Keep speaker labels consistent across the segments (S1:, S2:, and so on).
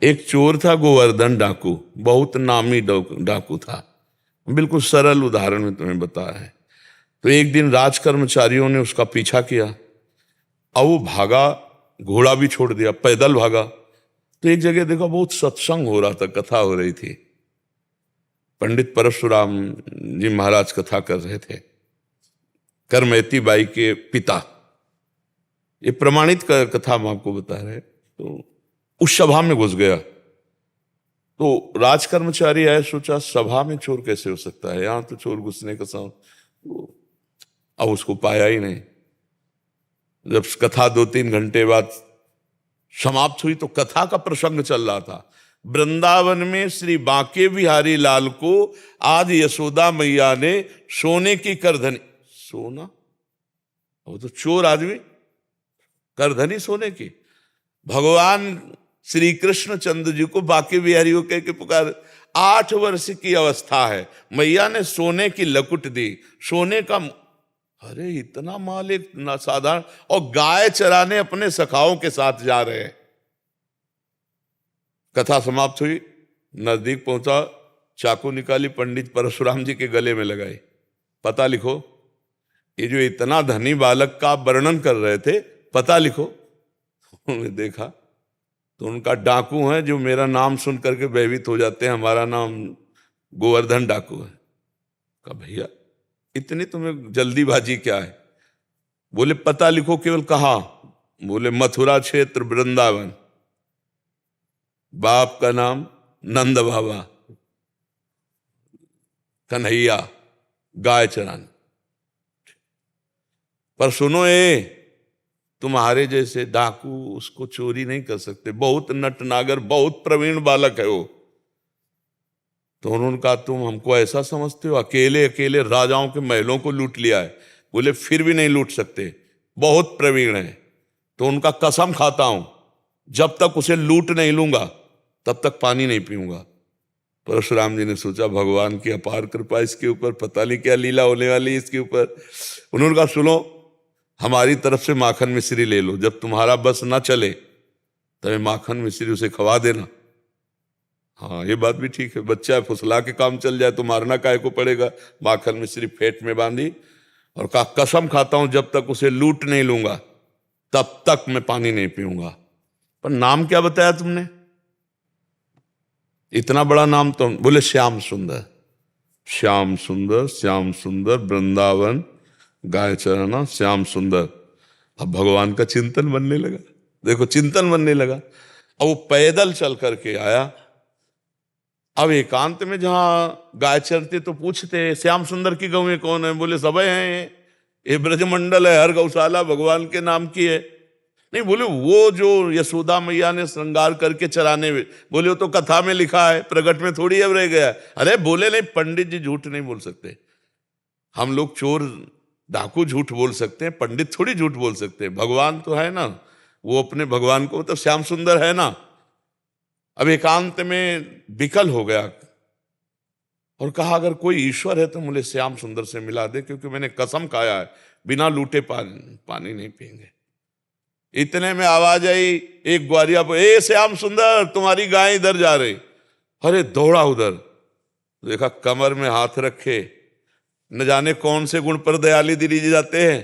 S1: एक चोर था गोवर्धन डाकू, बहुत नामी डाकू था। बिल्कुल सरल उदाहरण में तुम्हें बताया है। तो एक दिन राज कर्मचारियों ने उसका पीछा किया और वो भागा, घोड़ा भी छोड़ दिया, पैदल भागा। तो एक जगह देखा बहुत सत्संग हो रहा था, कथा हो रही थी। पंडित परशुराम जी महाराज कथा कर रहे थे, करमैती बाई के पिता। ये प्रमाणित कथा हम आपको बता रहे हैं। तो उस सभा में घुस गया। तो राज कर्मचारी आए, सोचा सभा में चोर कैसे हो सकता है, यहां तो चोर घुसने का साउंड। तो अब उसको पाया ही नहीं। जब कथा 2-3 घंटे बाद समाप्त हुई तो कथा का प्रसंग चल रहा था। वृंदावन में श्री बांके बिहारी लाल को आज यशोदा मैया ने सोने की करधनी, सोना, वो तो चोर आदमी, करधनी सोने की। भगवान श्री कृष्ण चंद्र जी को बांके बिहारी को कह के पुकार। 8 वर्ष की अवस्था है, मैया ने सोने की लकुट दी, सोने का। अरे इतना माल एक साधारण, और गाय चराने अपने सखाओं के साथ जा रहे हैं। कथा समाप्त हुई, नजदीक पहुंचा, चाकू निकाली, पंडित परशुराम जी के गले में लगाई। पता लिखो, ये जो इतना धनी बालक का वर्णन कर रहे थे, पता लिखो। उन्होंने देखा तो उनका डाकू है जो मेरा नाम सुन करके भयभीत हो जाते हैं, हमारा नाम गोवर्धन डाकू है। कहा भैया इतनी तुम्हें जल्दीबाजी क्या है? बोले पता लिखो। केवल कहा? बोले मथुरा क्षेत्र वृंदावन, बाप का नाम नंद बाबा, कन्हैया, गाय चराने। पर सुनो, ये तुम्हारे जैसे डाकू उसको चोरी नहीं कर सकते, बहुत नटनागर, बहुत प्रवीण बालक है वो। तो उन्होंने कहा तुम हमको ऐसा समझते हो, अकेले अकेले राजाओं के महलों को लूट लिया है। बोले फिर भी नहीं लूट सकते, बहुत प्रवीण है। तो उनका कसम खाता हूं, जब तक उसे लूट नहीं लूंगा तब तक पानी नहीं पीऊंगा। परशुराम जी ने सोचा भगवान की अपार कृपा इसके ऊपर, पता नहीं क्या लीला होने वाली इसके ऊपर। उन्होंने कहा सुनो, हमारी तरफ से माखन मिश्री ले लो, जब तुम्हारा बस ना चले तब माखन मिश्री उसे खवा देना। हाँ ये बात भी ठीक है, बच्चा है, फुसला के काम चल जाए तो मारना काहे को पड़ेगा। माखन मिश्री फेंट में बांधी और कहा कसम खाता हूं जब तक उसे लूट नहीं लूंगा तब तक मैं पानी नहीं पीऊंगा। पर नाम क्या बताया तुमने? इतना बड़ा नाम तो। बोले श्याम सुंदर। श्याम सुंदर, श्याम सुंदर, वृंदावन, गाय चराना, श्याम सुंदर। अब भगवान का चिंतन बनने लगा। देखो चिंतन बनने लगा। अब वो पैदल चल करके आया। अब एकांत में जहां गाय चरते तो पूछते श्याम सुंदर की गौएं कौन है? बोले सब हैं, ये ब्रजमंडल है, हर गौशाला भगवान के नाम की है। नहीं, बोले वो जो यशोदा मैया ने श्रृंगार करके चराने में, बोले वो तो कथा में लिखा है, प्रगट में थोड़ी अब रह गया। अरे बोले नहीं, पंडित जी झूठ नहीं बोल सकते। हम लोग चोर डाकू झूठ बोल सकते हैं, पंडित थोड़ी झूठ बोल सकते हैं। भगवान तो है ना, वो अपने भगवान को तो श्याम सुंदर है ना। अब एकांत में विकल हो गया और कहा अगर कोई ईश्वर है तो मुझे श्याम सुंदर से मिला दे, क्योंकि मैंने कसम खाया है बिना लूटे पानी नहीं पिएंगे। इतने में आवाज आई एक ग्वारिया पर, ए श्याम सुंदर तुम्हारी गाय इधर जा रही। अरे दौड़ा उधर, देखा कमर में हाथ रखे, न जाने कौन से गुण पर दयाली दिली जाते हैं,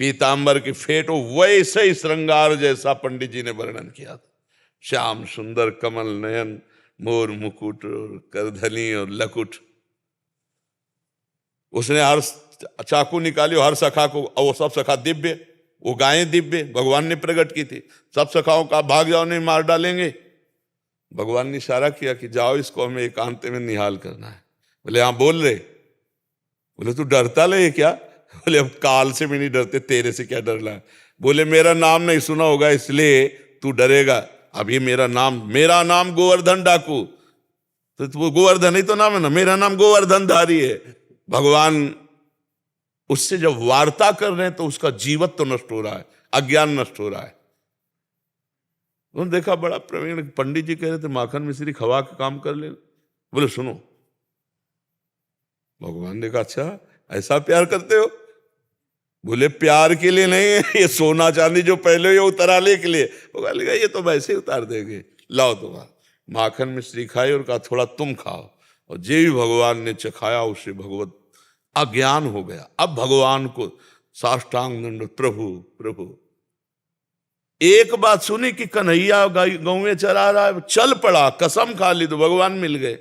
S1: पीतांबर की फेट, वैसे ही श्रृंगार जैसा पंडित जी ने वर्णन किया था। श्याम सुंदर, कमल नयन, मोर मुकुट और करधनी और लकुट। उसने हर चाकू निकाली, हर सखा को, और वो सब सखा दिव्य, वो गायें दिव्य भगवान ने प्रकट की थी। सब सखाओं का भाग जाओ नहीं मार डालेंगे। भगवान ने इशारा किया कि जाओ इसको हमें एकांत में निहाल करना है। बोले हाँ बोल रहे। बोले तू डरता ले क्या? बोले अब काल से भी नहीं डरते, तेरे से क्या डरना है? बोले मेरा नाम नहीं सुना होगा इसलिए तू डरेगा। अब ये मेरा नाम गोवर्धन डाकू, तो गोवर्धन ही तो नाम है ना, मेरा नाम गोवर्धन धारी है। भगवान उससे जब वार्ता कर रहे हैं तो उसका जीवत्व तो नष्ट हो रहा है, अज्ञान नष्ट हो रहा है। उन्होंने देखा बड़ा प्रवीण पंडित जी कह रहे थे माखन मिश्री खवा के काम कर ले। बोले सुनो, भगवान ने कहा अच्छा ऐसा प्यार करते हो? बोले प्यार के लिए नहीं है, ये सोना चांदी जो पहले ये उतराले के लिए। भगवान ने कहा ये तो वैसे ही उतार देंगे, लाओ तुम्हारा। माखन मिश्री खाई और कहा थोड़ा तुम खाओ, और जे भी भगवान ने चखाया उसे भगवत अज्ञान हो गया। अब भगवान को साष्टांग दंड, प्रभु प्रभु। एक बात सुनी कि कन्हैया गाँव में चला रहा है, चल पड़ा, कसम खा ली तो भगवान मिल गए।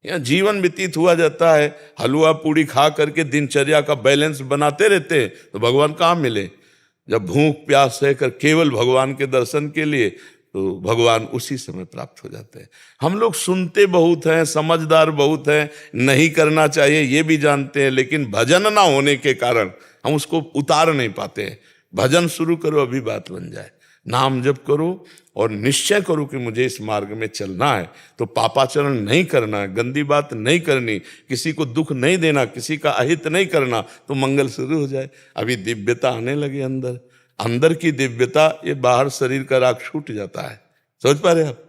S1: यहाँ जीवन व्यतीत हुआ जाता है, हलवा पूड़ी खा करके दिनचर्या का बैलेंस बनाते रहते हैं, तो भगवान कहाँ मिले? जब भूख प्यास सहकर केवल भगवान के दर्शन के लिए, तो भगवान उसी समय प्राप्त हो जाते हैं। हम लोग सुनते बहुत हैं, समझदार बहुत हैं, नहीं करना चाहिए ये भी जानते हैं, लेकिन भजन ना होने के कारण हम उसको उतार नहीं पाते हैं। भजन शुरू करो, अभी बात बन जाए। नाम जप करो और निश्चय करो कि मुझे इस मार्ग में चलना है, तो पापाचरण नहीं करना है, गंदी बात नहीं करनी, किसी को दुख नहीं देना, किसी का अहित नहीं करना, तो मंगल शुरू हो जाए। अभी दिव्यता आने लगे अंदर, अंदर की दिव्यता, ये बाहर शरीर का राग छूट जाता है। समझ पा रहे आप?